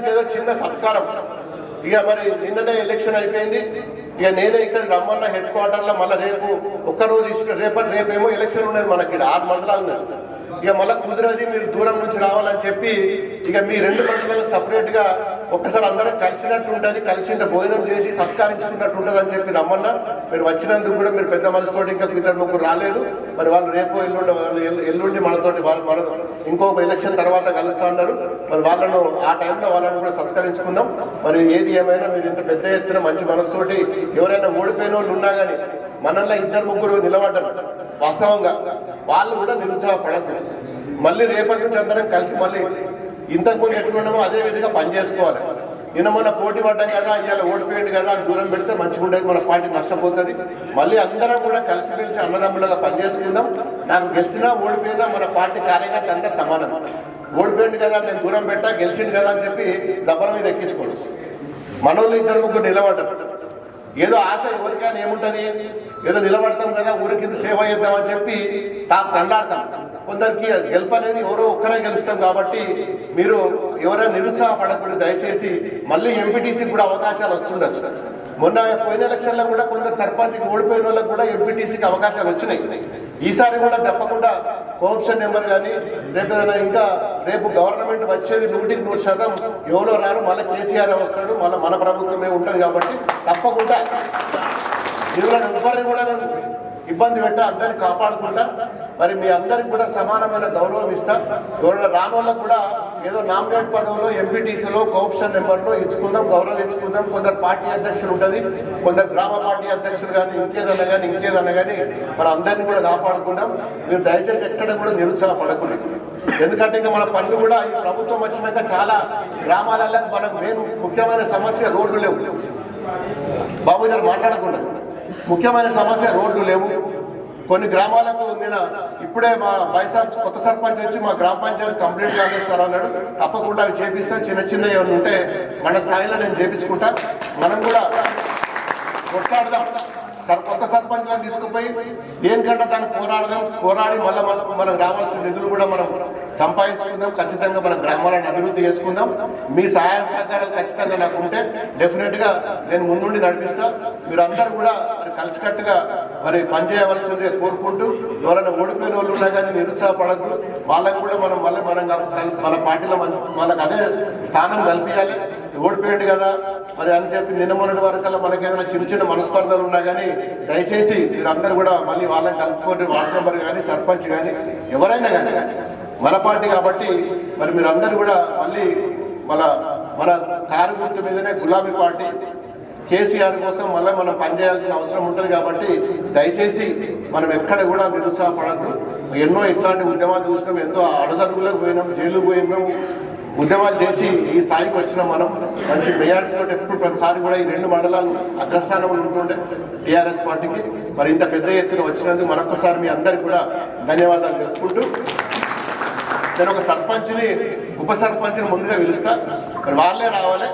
ఏదో చిన్న సత్కారం. ఇక మరి నిన్ననే ఎలక్షన్ అయిపోయింది. ఇక నేనే ఇక్కడ రమ్మన్న హెడ్ క్వార్టర్లో మళ్ళీ రేపు ఒక్కరోజు రేపేమో ఎలక్షన్ ఉన్నది మనకి 6 మండలాలు ఉన్నాయి. ఇక మళ్ళీ కుదిరది, మీరు దూరం నుంచి రావాలని చెప్పి ఇక మీ 2 మండలాలకు సపరేట్గా ఒక్కసారి అందరం కలిసినట్టు ఉంటుంది, కలిసి భోజనం చేసి సత్కరించుకున్నట్టు ఉంటుంది అని చెప్పి రమ్మన్నా. మీరు వచ్చినందుకు కూడా మీరు పెద్ద మనసుతోటి ఇంకా 2 రాలేదు. మరి వాళ్ళు రేపు ఎల్లుండి మనతోటి మన ఇంకో ఎలక్షన్ తర్వాత కలుస్తా ఉన్నారు. మరి వాళ్ళను ఆ టైంలో వాళ్ళని కూడా సత్కరించుకుందాం. మరి ఏది ఏమైనా మీరు ఇంత పెద్ద ఎత్తున మంచి మనసుతోటి ఎవరైనా ఓడిపోయిన వాళ్ళు ఉన్నా కానీ మనల్ని 2-3 నిలబడ్డారు. వాస్తవంగా వాళ్ళు కూడా నిరుత్సాహపడద్దు. మళ్ళీ రేపటి నుంచి అందరం కలిసి మళ్ళీ ఇంతకుముందు ఎట్లున్నామో అదే విధంగా పనిచేసుకోవాలి. నిన్న మన పోటీ పడ్డాం కదా, ఇవాళ ఓడిపోయింది కదా అని దూరం పెడితే మంచిగా ఉండేది, మన పార్టీ నష్టపోతుంది. మళ్ళీ అందరం కూడా కలిసి అన్నదమ్ములుగా పనిచేసుకుందాం. నాకు గెలిచినా ఓడిపోయినా మన పార్టీ కార్యకర్త అందరూ సమానం. ఓడిపోయింది కదా నేను దూరం పెట్టా, గెలిచింది కదా అని చెప్పి జబ్బల మీద ఎక్కించుకోండి. మనోళ్ళు 2-3 నిలబడ్డారు. ఏదో ఆశ ఎవరికైనా ఏముంటుంది, ఏదో నిలబడతాం కదా ఊరికి సేవ చేద్దామని చెప్పి తండాడతాం. కొందరికి గెలుపు అనేది ఎవరో ఒక్కరే గెలుస్తాం. కాబట్టి మీరు ఎవరైనా నిరుత్సాహపడకూడదు దయచేసి. మళ్ళీ ఎంపీటీసీకి కూడా అవకాశాలు వస్తుండొచ్చు. మొన్న పోయిన ఎలక్షన్లో కూడా కొందరు సర్పంచ్కి ఓడిపోయిన వాళ్ళకి కూడా ఎంపీటీసీకి అవకాశాలు వచ్చినాయి. ఈసారి కూడా తప్పకుండా కోఆప్షన్ నెంబర్ కానీ రేపు గవర్నమెంట్ వచ్చేది 100% ఎవరో రారు, మళ్ళీ కేసీఆర్ వస్తాడు, మళ్ళీ మన ప్రభుత్వమే ఉంటుంది. కాబట్టి తప్పకుండా ఎవరిని కూడా ఇబ్బంది పెట్టా అందరిని కాపాడుకుంటా. మరి మీ అందరికి కూడా సమానమైన గౌరవం ఇస్తా. ఎవరైనా రానోళ్ళకు కూడా ఏదో నామినేట్ పదవులో ఎంపీటీసీలో కోఆప్షన్ నెంబర్లో ఇచ్చుకుందాం, గౌరవం ఇచ్చుకుందాం. కొందరు పార్టీ అధ్యక్షులు ఉంటుంది, కొందరు గ్రామ పార్టీ అధ్యక్షులు కానీ ఇంకేదన్నా కానీ మరి అందరినీ కూడా కాపాడుకుందాం. మీరు దయచేసి ఎక్కడ కూడా నిరుత్సాహపడకూడదు. ఎందుకంటే ఇంకా మన పనులు కూడా ఈ ప్రభుత్వం వచ్చినాక చాలా గ్రామాలలో మనకు ముఖ్యమైన సమస్య రోడ్లు లేవు. బాబు గారు మాట్లాడకుండా ముఖ్యమైన సమస్య రోడ్లు లేవు. కొన్ని గ్రామాలకు నేను ఇప్పుడే మా కొత్త సర్పంచ్ వచ్చి మా గ్రామ పంచాయతీ కంప్లీట్ చేస్తారు అన్నాడు. తప్పకుండా అవి చేపిస్తా. చిన్న ఏమైనా ఉంటే మన స్థాయిలో నేను చేపించుకుంటా. మనం కూడా కొట్లాడదాం. కొత్త సర్పంచ్ గారిని తీసుకుపోయి దేనికంటే దాన్ని పోరాడి మళ్ళీ మనకు రావాల్సిన నిధులు కూడా మనం సంపాదించుకుందాం. ఖచ్చితంగా మన గ్రామాలను అభివృద్ధి చేసుకుందాం. మీ సహాయ సహకారాలు ఖచ్చితంగా నాకు ఉంటే డెఫినెట్గా నేను ముందుండి నడిపిస్తా. మీరందరూ కూడా కలిసికట్టుగా మరి పనిచేయవలసిందిగా కోరుకుంటూ, ఎవరైనా ఓడిపోయిన వాళ్ళు ఉన్నా కానీ నిరుత్సాహపడద్దు. వాళ్ళకు కూడా మనం మన పార్టీలో వాళ్ళకి అదే స్థానం కల్పించాలి. ఓడిపోయింది కదా మరి అని చెప్పి నిన్న మొన్నటి వరకల్లా మనకి ఏదైనా చిన్న మనస్పర్ధలు ఉన్నా కానీ దయచేసి మీరందరూ కూడా మళ్ళీ వాళ్ళని కలుపుకోండి. వార్డు మెంబర్ కానీ సర్పంచ్ కానీ ఎవరైనా కానీ మన పార్టీ కాబట్టి మరి మీరందరూ కూడా మళ్ళీ మన కారు గుర్తు మీదనే గులాబీ పార్టీ కేసీఆర్ కోసం మళ్ళీ మనం పనిచేయాల్సిన అవసరం ఉంటుంది. కాబట్టి దయచేసి మనం ఎక్కడ కూడా నిరుత్సాహపడద్దు. ఎన్నో ఇట్లాంటి ఉద్యమాలు చూసినాం, ఎంతో అడదడుగులకు పోయినాం, జైలు పోయినాం, ఉద్యమాలు చేసి ఈ స్థాయికి వచ్చినాం. మనం మంచి మెజార్టీతో ఎప్పుడు ప్రతిసారి కూడా ఈ 2 మండలాలు అగ్రస్థానంలో ఉంటుండే టీఆర్ఎస్ పార్టీకి. మరి ఇంత పెద్ద ఎత్తున వచ్చినందుకు మరొకసారి మీ అందరికి కూడా ధన్యవాదాలు చెప్పుకుంటూ, నేను ఒక సర్పంచ్ని ఉప సర్పంచ్ని ముందుగా పిలుస్తా. మరి వాళ్ళే రావాలి.